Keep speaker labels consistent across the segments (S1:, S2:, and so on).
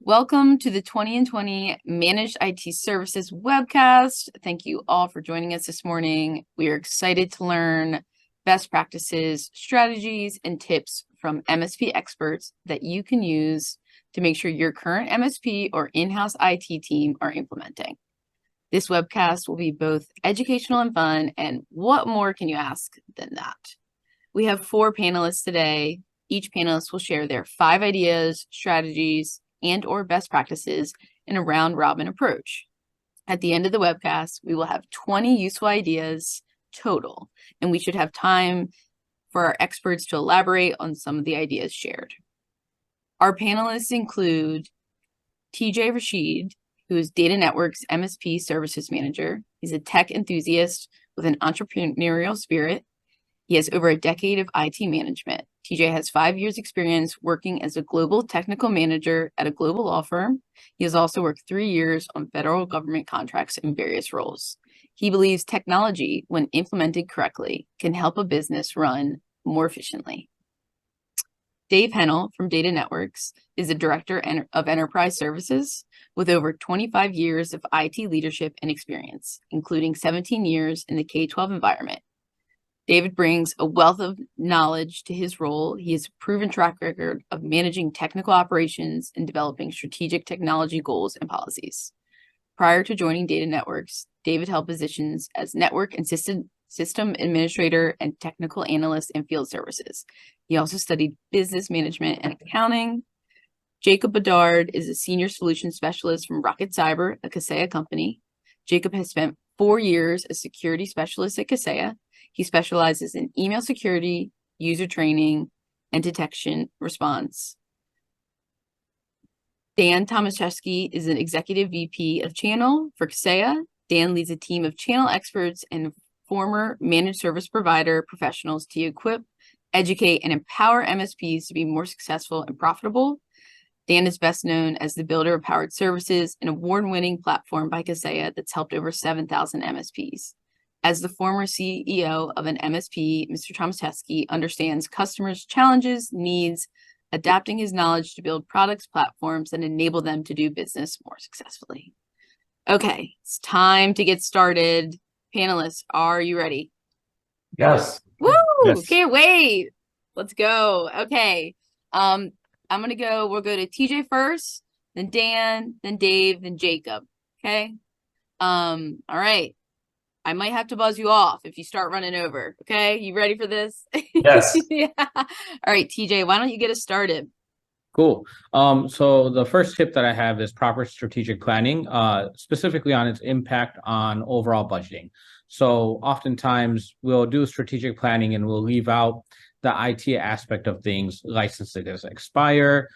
S1: Welcome to the 2020 Managed IT Services Webcast. Thank you all for joining us this morning. We are excited to learn best practices, strategies, and tips from MSP experts that you can use to make sure your current MSP or in-house IT team are implementing. This webcast will be both educational and fun, and what more can you ask than that? We have 4 panelists today. Each panelist will share their 5 ideas, strategies, and/or best practices in a round-robin approach. At the end of the webcast, we will have 20 useful ideas total, and we should have time for our experts to elaborate on some of the ideas shared. Our panelists include TJ Rashid, who is Data Network's MSP Services Manager. He's a tech enthusiast with an entrepreneurial spirit. He has over a decade of IT management. TJ has 5 years experience working as a global technical manager at a global law firm. He has also worked 3 years on federal government contracts in various roles. He believes technology, when implemented correctly, can help a business run more efficiently. Dave Hennell from Data Networks is the Director of Enterprise Services with over 25 years of IT leadership and experience, including 17 years in the K-12 environment. David brings a wealth of knowledge to his role. He has a proven track record of managing technical operations and developing strategic technology goals and policies. Prior to joining Data Networks, David held positions as network and system administrator and technical analyst in field services. He also studied business management and accounting. Jacob Bedard is a senior solution specialist from Rocket Cyber, a Kaseya company. Jacob has spent 4 years as security specialist at Kaseya. He specializes in email security, user training, and detection response. Dan Tomaszewski is an executive VP of channel for Kaseya. Dan leads a team of channel experts and former managed service provider professionals to equip, educate, and empower MSPs to be more successful and profitable. Dan is best known as the builder of Powered Services, an award-winning platform by Kaseya that's helped over 7,000 MSPs. As the former CEO of an MSP, Mr. Tomaszewski understands customers' challenges, needs, adapting his knowledge to build products, platforms, and enable them to do business more successfully. Okay, it's time to get started. Panelists, are you ready?
S2: Yes.
S1: Woo!
S2: Yes.
S1: Can't wait. Let's go. Okay. We'll go to TJ first, then Dan, then Dave, then Jacob. Okay. All right. I might have to buzz you off if you start running over. Okay. You ready for this?
S2: Yes.
S1: Yeah. All right, TJ, why don't you get us started?
S2: Cool. So the first tip that I have is proper strategic planning, specifically on its impact on overall budgeting. So oftentimes we'll do strategic planning and we'll leave out the IT aspect of things. Licenses expire,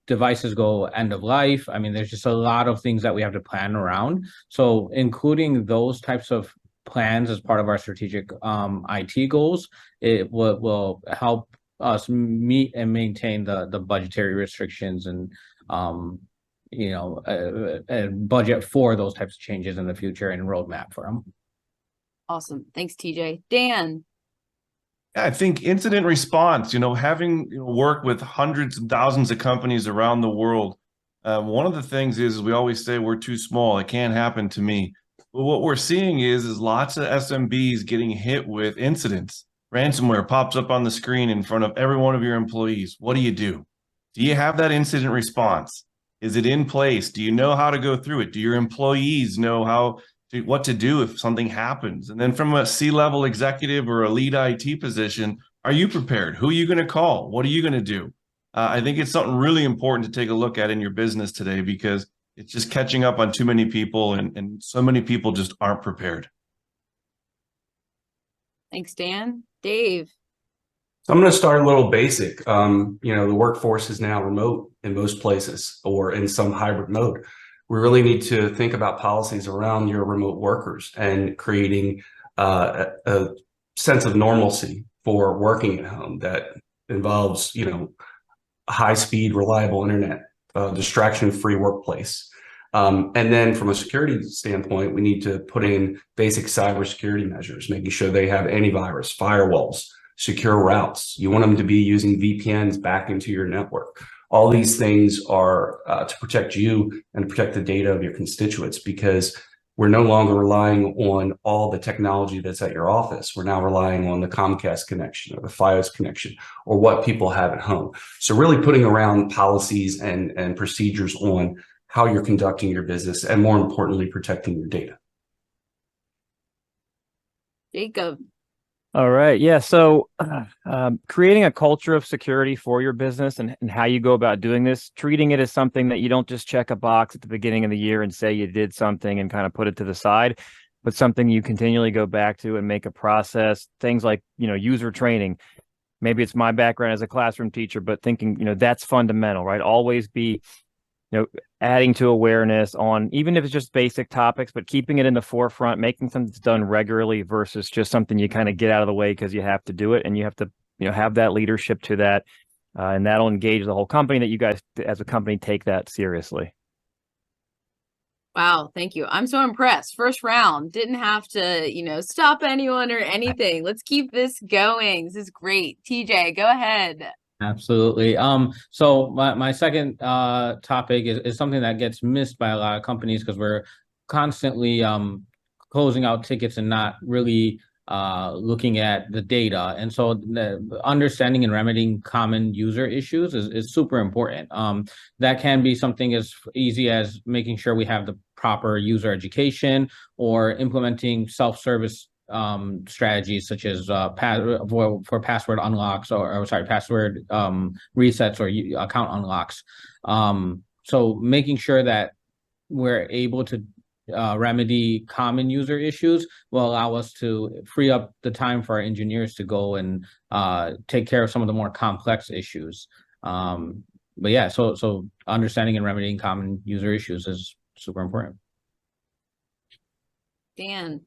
S2: devices go end of life. I mean, there's just a lot of things that we have to plan around. So including those types of plans as part of our strategic IT goals, it will help us meet and maintain the budgetary restrictions and budget for those types of changes in the future and roadmap for them.
S1: Awesome. Thanks, TJ. Dan.
S3: I think incident response, having work with hundreds and thousands of companies around the world. One of the things is we always say we're too small. It can't happen to me. But what we're seeing is lots of SMBs getting hit with incidents. Ransomware pops up on the screen in front of every one of your employees. What do? Do you have that incident response? Is it in place? Do you know how to go through it? Do your employees know what to do if something happens? And then from a C-level executive or a lead IT position, are you prepared? Who are you going to call? What are you going to do? I think it's something really important to take a look at in your business today because it's just catching up on too many people and so many people just aren't prepared.
S1: Thanks, Dan. Dave.
S4: So I'm going to start a little basic. The workforce is now remote in most places or in some hybrid mode. We really need to think about policies around your remote workers and creating a sense of normalcy for working at home that involves, high-speed, reliable internet, distraction-free workplace. And then from a security standpoint, we need to put in basic cybersecurity measures, making sure they have antivirus, firewalls, secure routes. You want them to be using VPNs back into your network. All these things are to protect you and protect the data of your constituents, because we're no longer relying on all the technology that's at your office. We're now relying on the Comcast connection or the Fios connection or what people have at home. So really putting around policies and procedures on how you're conducting your business, and more importantly, protecting your data.
S1: Jacob.
S5: All right. Yeah. So creating a culture of security for your business and how you go about doing this, treating it as something that you don't just check a box at the beginning of the year and say you did something and kind of put it to the side, but something you continually go back to and make a process. Things like, user training. Maybe it's my background as a classroom teacher, but thinking, that's fundamental, right? Always be adding to awareness on, even if it's just basic topics, but keeping it in the forefront, making something that's done regularly versus just something you kind of get out of the way because you have to do it, and you have to, have that leadership to that, and that'll engage the whole company, that you guys as a company take that seriously.
S1: Wow, thank you. I'm so impressed. First round, didn't have to, stop anyone or anything. Let's keep this going. This is great. TJ, go ahead.
S2: Absolutely. So my second topic is something that gets missed by a lot of companies, because we're constantly closing out tickets and not really looking at the data. And so the understanding and remedying common user issues is super important. That can be something as easy as making sure we have the proper user education, or implementing self-service strategies such as for password unlocks, or password resets or account unlocks. So making sure that we're able to remedy common user issues will allow us to free up the time for our engineers to go and take care of some of the more complex issues. But yeah, so understanding and remedying common user issues is super important.
S1: Dan.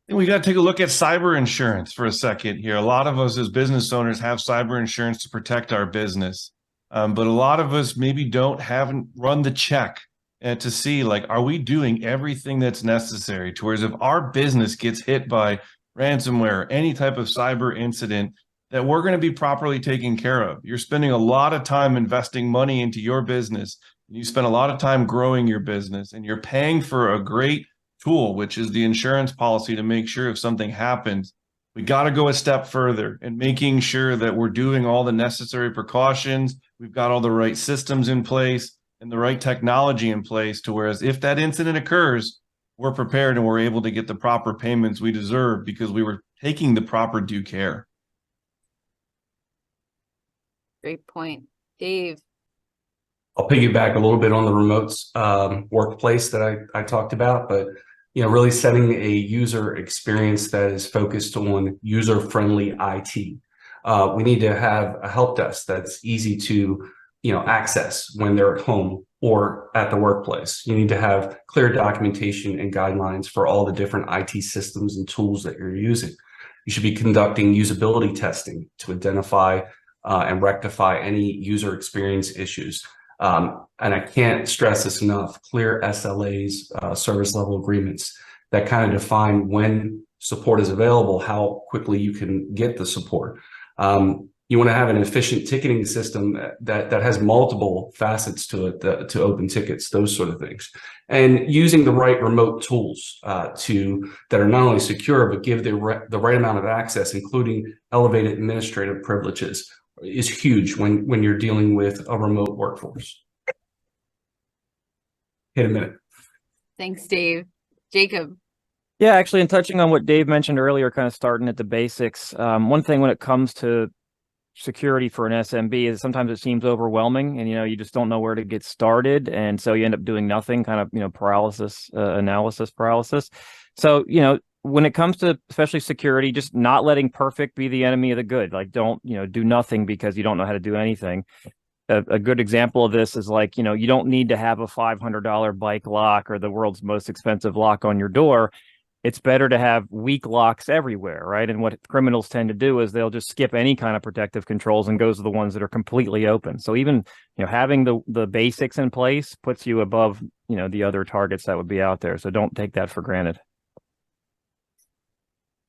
S3: We got to take a look at cyber insurance for a second here. A lot of us as business owners have cyber insurance to protect our business. But a lot of us maybe haven't run the check to see, are we doing everything that's necessary? To whereas if our business gets hit by ransomware, or any type of cyber incident, that we're going to be properly taken care of. You're spending a lot of time investing money into your business. You spend a lot of time growing your business, and you're paying for a great tool, which is the insurance policy, to make sure if something happens, we got to go a step further and making sure that we're doing all the necessary precautions. We've got all the right systems in place and the right technology in place, to whereas if that incident occurs, we're prepared and we're able to get the proper payments we deserve because we were taking the proper due care.
S1: Great point. Dave.
S4: I'll piggyback a little bit on the remotes workplace that I talked about, but really setting a user experience that is focused on user-friendly IT. We need to have a help desk that's easy to access when they're at home or at the workplace. You need to have clear documentation and guidelines for all the different IT systems and tools that you're using. You should be conducting usability testing to identify and rectify any user experience issues. And I can't stress this enough: clear SLAs, service level agreements that kind of define when support is available, how quickly you can get the support. You want to have an efficient ticketing system that has multiple facets to it, to open tickets, those sort of things. And using the right remote tools that are not only secure, but give the right amount of access, including elevated administrative privileges, is huge when you're dealing with a remote workforce. Hit a minute.
S1: Thanks, Dave. Jacob.
S5: Yeah, actually, in touching on what Dave mentioned earlier, kind of starting at the basics, one thing when it comes to security for an SMB is sometimes it seems overwhelming, and you just don't know where to get started, and so you end up doing nothing, kind of analysis paralysis. So when it comes to especially security, just not letting perfect be the enemy of the good. Don't do nothing because you don't know how to do anything. A good example of this is you don't need to have a $500 bike lock or the world's most expensive lock on your door. It's better to have weak locks everywhere, right? And what criminals tend to do is they'll just skip any kind of protective controls and goes to the ones that are completely open. So even having the basics in place puts you above the other targets that would be out there. So don't take that for granted.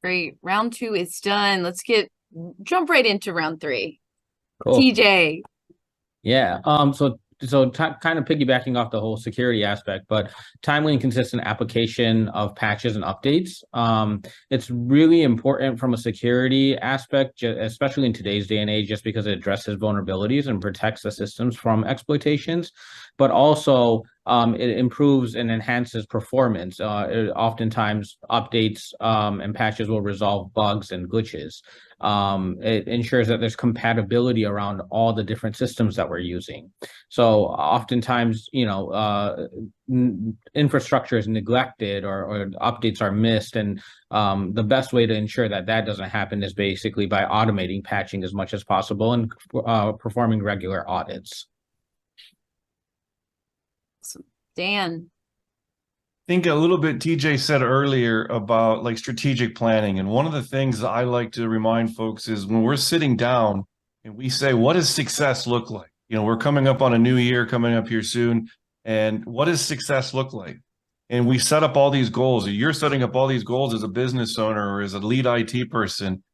S1: Great. Round 2 is done. Let's jump right into round 3.
S2: Cool.
S1: TJ.
S2: Yeah. Kind of piggybacking off the whole security aspect, but timely and consistent application of patches and updates. It's really important from a security aspect, especially in today's day and age, just because it addresses vulnerabilities and protects the systems from exploitations, but also it improves and enhances performance. Oftentimes, updates and patches will resolve bugs and glitches. It ensures that there's compatibility around all the different systems that we're using. So oftentimes, infrastructure is neglected or updates are missed. And the best way to ensure that that doesn't happen is basically by automating patching as much as possible and performing regular audits.
S1: Dan.
S3: Think a little bit TJ said earlier about like strategic planning. And one of the things that I like to remind folks is when we're sitting down and we say, what does success look like? We're coming up on a new year coming up here soon. And what does success look like? And we set up all these goals. You're setting up all these goals as a business owner or as a lead IT person.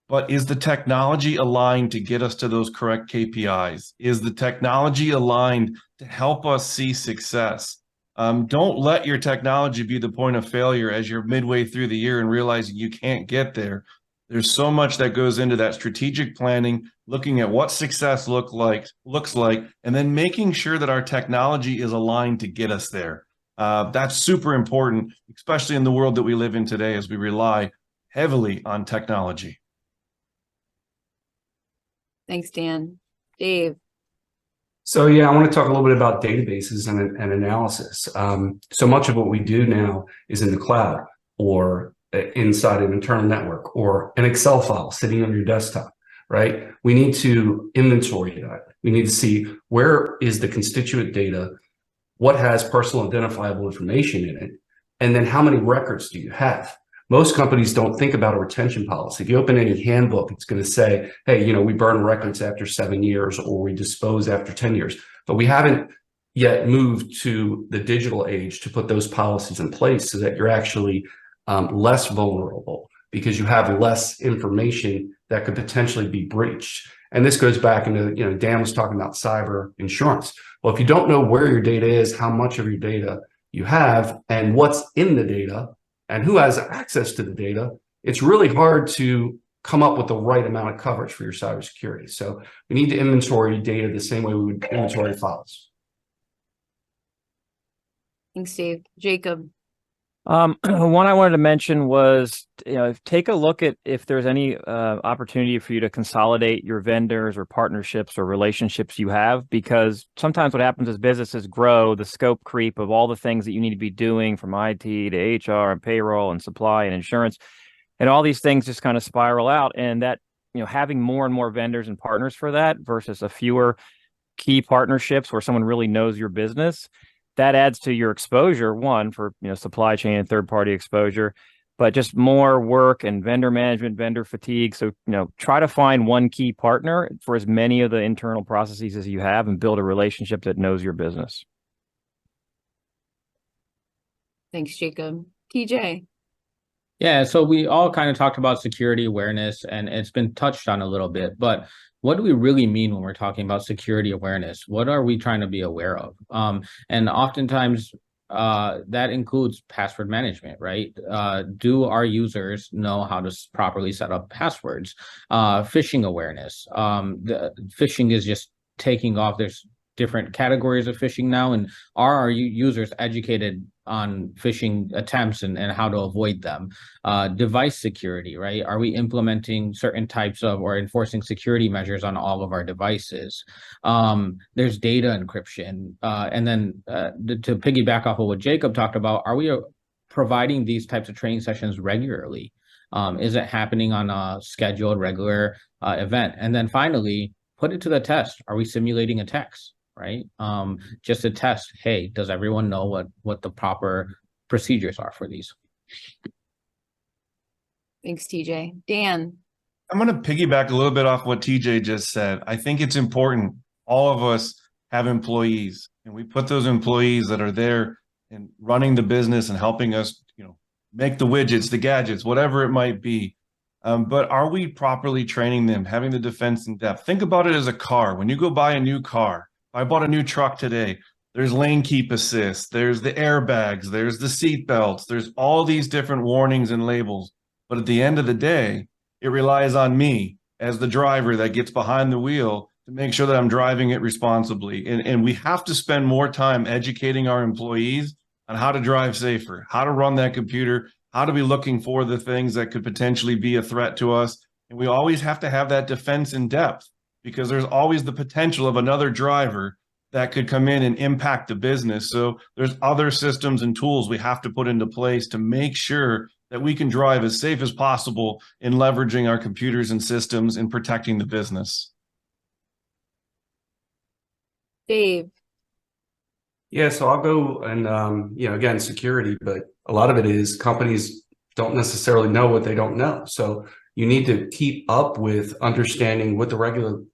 S3: But is the technology aligned to get us to those correct KPIs? Is the technology aligned to help us see success? Don't let your technology be the point of failure as you're midway through the year and realizing you can't get there. There's so much that goes into that strategic planning, looking at what success looks like, and then making sure that our technology is aligned to get us there. That's super important, especially in the world that we live in today as we rely heavily on technology.
S1: Thanks, Dan. Dave.
S4: So yeah, I want to talk a little bit about databases and analysis. So much of what we do now is in the cloud or inside an internal network or an Excel file sitting on your desktop, right? We need to inventory that. We need to see where is the constituent data, what has personal identifiable information in it, and then how many records do you have? Most companies don't think about a retention policy. If you open any handbook, it's going to say, hey, we burn records after 7 years or we dispose after 10 years. But we haven't yet moved to the digital age to put those policies in place so that you're actually less vulnerable because you have less information that could potentially be breached. And this goes back into, Dan was talking about cyber insurance. Well, if you don't know where your data is, how much of your data you have, and what's in the data, and who has access to the data, it's really hard to come up with the right amount of coverage for your cybersecurity. So we need to inventory data the same way we would inventory files.
S1: Thanks, Dave. Jacob.
S5: One I wanted to mention was, take a look at if there's any opportunity for you to consolidate your vendors or partnerships or relationships you have, because sometimes what happens is businesses grow, the scope creep of all the things that you need to be doing from IT to HR and payroll and supply and insurance, and all these things just kind of spiral out. And that, having more and more vendors and partners for that versus a fewer key partnerships where someone really knows your business, that adds to your exposure, one, for supply chain and third-party exposure, but just more work and vendor management, vendor fatigue. So, try to find one key partner for as many of the internal processes as you have and build a relationship that knows your business.
S1: Thanks, Jacob. TJ.
S2: Yeah, so we all kind of talked about security awareness and it's been touched on a little bit, but what do we really mean when we're talking about security awareness? What are we trying to be aware of? And oftentimes that includes password management, right? Do our users know how to properly set up passwords? Phishing awareness. The phishing is just taking off. There's different categories of phishing now, and are our users educated on phishing attempts and how to avoid them? Device security, right? Are we implementing certain types of or enforcing security measures on all of our devices? There's data encryption. And then to piggyback off of what Jacob talked about, are we providing these types of training sessions regularly? Is it happening on a scheduled, regular event? And then finally, put it to the test. Are we simulating attacks? Right? Just to test, hey, does everyone know what the proper procedures are for these?
S1: Thanks, TJ. Dan.
S3: I'm going to piggyback a little bit off what TJ just said. I think it's important. All of us have employees, and we put those employees that are there and running the business and helping us, make the widgets, the gadgets, whatever it might be. But are we properly training them, having the defense in depth? Think about it as a car. When you go buy a new car, I bought a new truck today. There's lane keep assist, there's the airbags, there's the seat belts, there's all these different warnings and labels. But at the end of the day, it relies on me as the driver that gets behind the wheel to make sure that I'm driving it responsibly. And we have to spend more time educating our employees on how to drive safer, how to run that computer, how to be looking for the things that could potentially be a threat to us. And we always have to have that defense in depth because there's always the potential of another driver that could come in and impact the business. So there's other systems and tools we have to put into place to make sure that we can drive as safe as possible in leveraging our computers and systems and protecting the business.
S1: Dave.
S4: Yeah, so I'll go and, again, security, but a lot of it is companies don't necessarily know what they don't know. So you need to keep up with understanding what the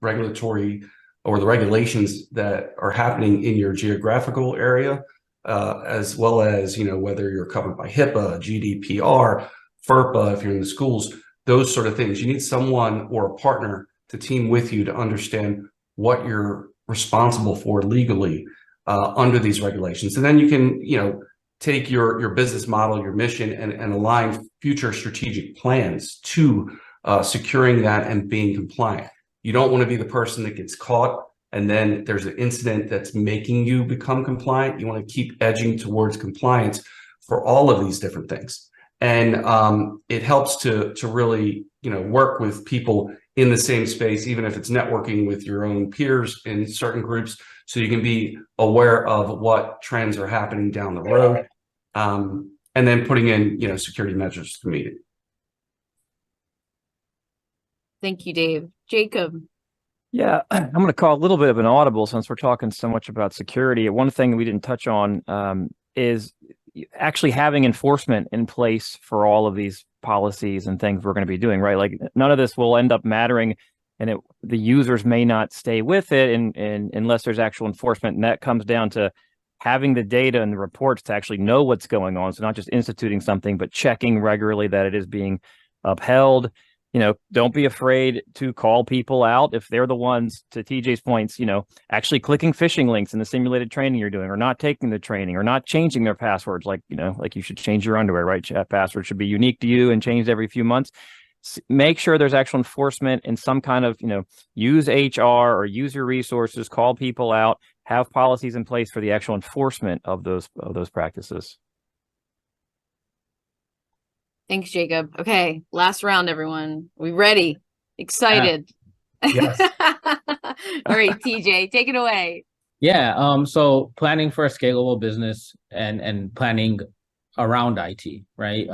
S4: regulatory or the regulations that are happening in your geographical area, as well as, whether you're covered by HIPAA, GDPR, FERPA, if you're in the schools, those sort of things. You need someone or a partner to team with you to understand what you're responsible for legally under these regulations. And then you can, take your business model, your mission, and align future strategic plans to securing that and being compliant. You don't want to be the person that gets caught and then there's an incident that's making you become compliant. You want to keep edging towards compliance for all of these different things. And it helps to really, work with people in the same space, even if it's networking with your own peers in certain groups, so you can be aware of what trends are happening down the road, and then putting in, security measures to meet it.
S1: Thank you, Dave. Jacob.
S5: Yeah, I'm going to call a little bit of an audible since we're talking so much about security. One thing we didn't touch on is actually having enforcement in place for all of these policies and things we're going to be doing, right? Like none of this will end up mattering and the users may not stay with it and unless there's actual enforcement. And that comes down to having the data and the reports to actually know what's going on. So not just instituting something, but checking regularly that it is being upheld. Don't be afraid to call people out if they're the ones, to TJ's points, actually clicking phishing links in the simulated training you're doing, or not taking the training, or not changing their passwords. Like you should change your underwear, right? Password should be unique to you and changed every few months. Make sure there's actual enforcement in some kind of, use HR or use your resources, call people out, have policies in place for the actual enforcement of those practices.
S1: Thanks, Jacob. Okay, last round, everyone. We ready? Excited?
S4: Yes.
S1: All right, TJ, take it away.
S2: Yeah. So planning for a scalable business and planning around IT, right?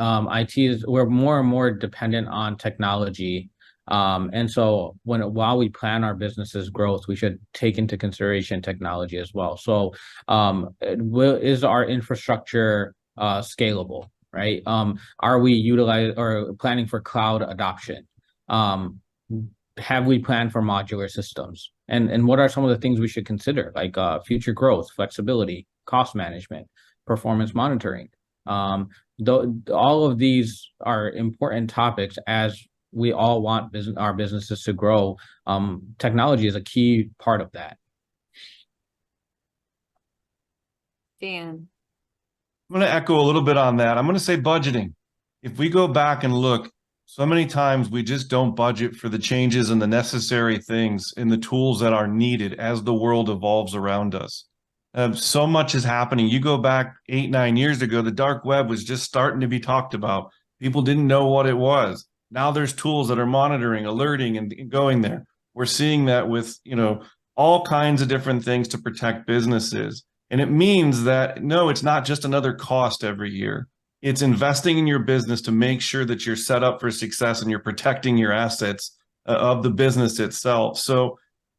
S2: we're more and more dependent on technology. And so while we plan our business's growth, we should take into consideration technology as well. So is our infrastructure scalable? Right? Are we planning for cloud adoption? Have we planned for modular systems? And what are some of the things we should consider, like future growth, flexibility, cost management, performance monitoring? All of these are important topics as we all want our businesses to grow. Technology is a key part of that.
S1: Dan.
S3: I'm going to echo a little bit on that. I'm going to say budgeting. If we go back and look, so many times we just don't budget for the changes and the necessary things and the tools that are needed as the world evolves around us. So much is happening. You go back 8-9 years ago, the dark web was just starting to be talked about. People didn't know what it was. Now there's tools that are monitoring, alerting, and going there. We're seeing that with, all kinds of different things to protect businesses. And it means that, no, it's not just another cost every year. It's investing in your business to make sure that you're set up for success and you're protecting your assets of the business itself. So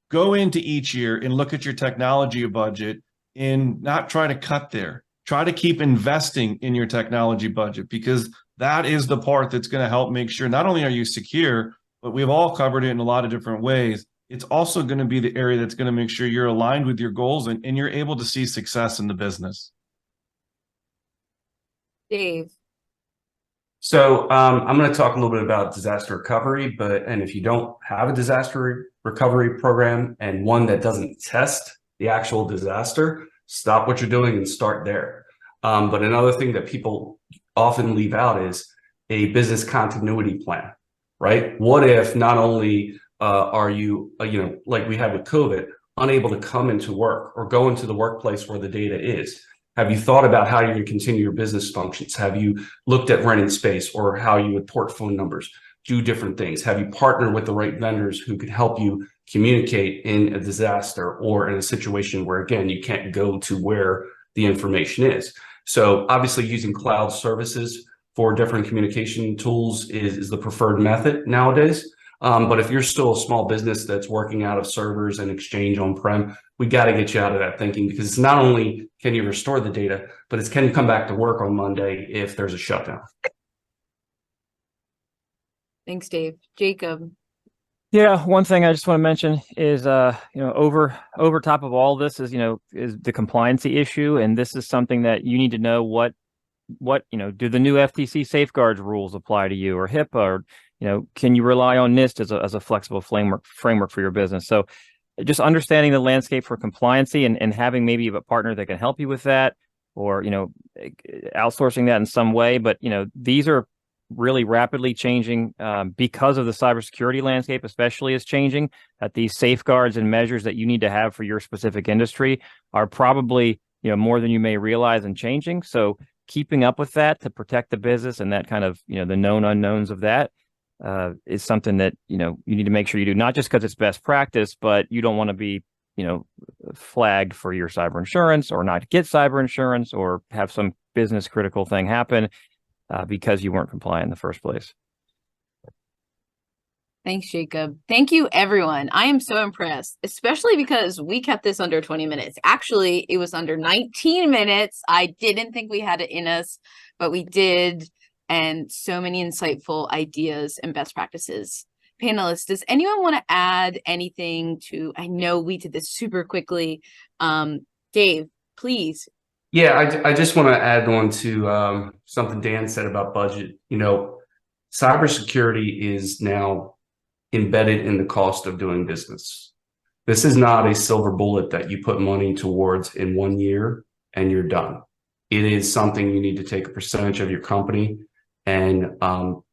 S3: go into each year and look at your technology budget and not try to cut there. Try to keep investing in your technology budget, because that is the part that's going to help make sure not only are you secure, but we've all covered it in a lot of different ways. It's also going to be the area that's going to make sure you're aligned with your goals and you're able to see success in the business.
S1: Dave.
S4: So I'm going to talk a little bit about disaster recovery, and if you don't have a disaster recovery program and one that doesn't test the actual disaster, stop what you're doing and start there. But another thing that people often leave out is a business continuity plan, right? What if not only are you, like we had with COVID, unable to come into work or go into the workplace where the data is? Have you thought about how you're going to continue your business functions? Have you looked at renting space or how you would port phone numbers, do different things? Have you partnered with the right vendors who could help you communicate in a disaster or in a situation where, again, you can't go to where the information is? So obviously using cloud services for different communication tools is the preferred method nowadays. But if you're still a small business that's working out of servers and Exchange on-prem, we got to get you out of that thinking, because it's not only can you restore the data, but it's can you come back to work on Monday if there's a shutdown.
S1: Thanks, Dave. Jacob.
S5: Yeah, one thing I just want to mention is, over top of all this is, is the compliancy issue, and this is something that you need to know what do the new FTC safeguards rules apply to you, or HIPAA, or can you rely on NIST as a flexible framework for your business? So just understanding the landscape for compliancy and having maybe a partner that can help you with that, or outsourcing that in some way. But these are really rapidly changing because of the cybersecurity landscape, especially is changing. That these safeguards and measures that you need to have for your specific industry are probably more than you may realize and changing. So keeping up with that to protect the business and that kind of the known unknowns of that is something that you need to make sure you do, not just because it's best practice, but you don't want to be flagged for your cyber insurance or not get cyber insurance or have some business critical thing happen because you weren't compliant in the first place.
S1: Thanks, Jacob. Thank you, everyone. I am so impressed, especially because we kept this under 20 minutes. Actually, it was under 19 minutes. I didn't think we had it in us, but we did. And so many insightful ideas and best practices. Panelists, does anyone want to add anything to, I know we did this super quickly. Dave, please.
S4: Yeah, I just want to add on to something Dan said about budget. Cybersecurity is now embedded in the cost of doing business. This is not a silver bullet that you put money towards in 1 year and you're done. It is something you need to take a percentage of your company and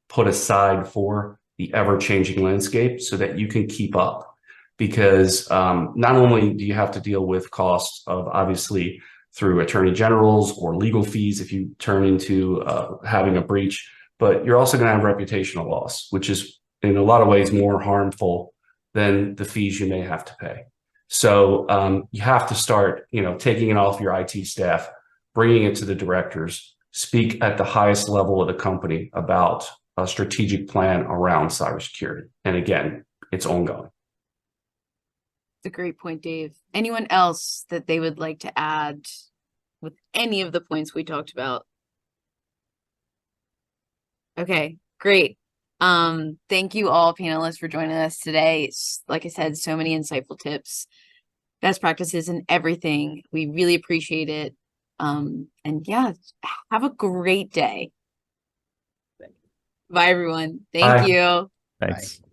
S4: put aside for the ever-changing landscape so that you can keep up. Because not only do you have to deal with costs of obviously through attorney generals or legal fees if you turn into having a breach, but you're also going to have reputational loss, which is in a lot of ways more harmful than the fees you may have to pay. So you have to start, taking it off your IT staff, bringing it to the directors, speak at the highest level of the company about a strategic plan around cybersecurity. And again, it's ongoing.
S1: It's a great point, Dave. Anyone else that they would like to add with any of the points we talked about? Okay, great. Thank you all panelists for joining us today. Like I said, so many insightful tips, best practices, and everything. We really appreciate it. And yeah, have a great day. Bye, everyone. Thank
S4: Bye.
S1: you.
S5: Thanks.
S2: Bye.